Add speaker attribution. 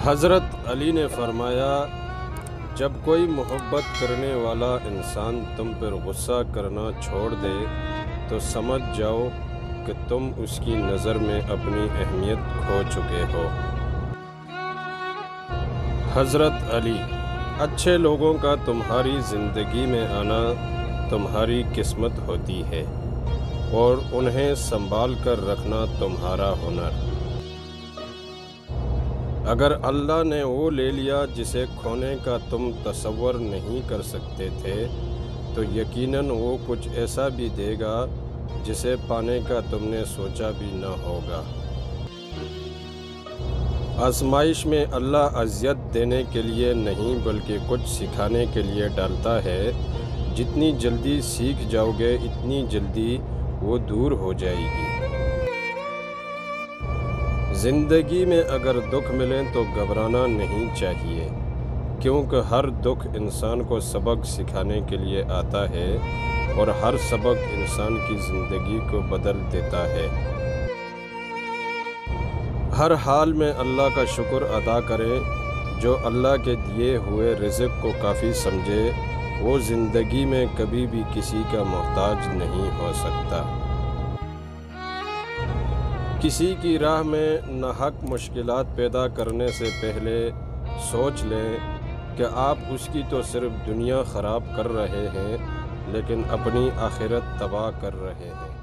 Speaker 1: حضرت علی نے فرمایا، جب کوئی محبت کرنے والا انسان تم پر غصہ کرنا چھوڑ دے تو سمجھ جاؤ کہ تم اس کی نظر میں اپنی اہمیت کھو چکے ہو۔ حضرت علی: اچھے لوگوں کا تمہاری زندگی میں آنا تمہاری قسمت ہوتی ہے اور انہیں سنبھال کر رکھنا تمہارا ہنر۔ اگر اللہ نے وہ لے لیا جسے کھونے کا تم تصور نہیں کر سکتے تھے تو یقیناً وہ کچھ ایسا بھی دے گا جسے پانے کا تم نے سوچا بھی نہ ہوگا۔ آزمائش میں اللہ اذیت دینے کے لیے نہیں بلکہ کچھ سکھانے کے لیے ڈالتا ہے۔ جتنی جلدی سیکھ جاؤ گے اتنی جلدی وہ دور ہو جائے گی۔ زندگی میں اگر دکھ ملیں تو گھبرانا نہیں چاہیے، کیونکہ ہر دکھ انسان کو سبق سکھانے کے لیے آتا ہے اور ہر سبق انسان کی زندگی کو بدل دیتا ہے۔ ہر حال میں اللہ کا شکر ادا کرے۔ جو اللہ کے دیے ہوئے رزق کو کافی سمجھے وہ زندگی میں کبھی بھی کسی کا محتاج نہیں ہو سکتا۔ کسی کی راہ میں ناحق مشکلات پیدا کرنے سے پہلے سوچ لیں کہ آپ اس کی تو صرف دنیا خراب کر رہے ہیں لیکن اپنی آخرت تباہ کر رہے ہیں۔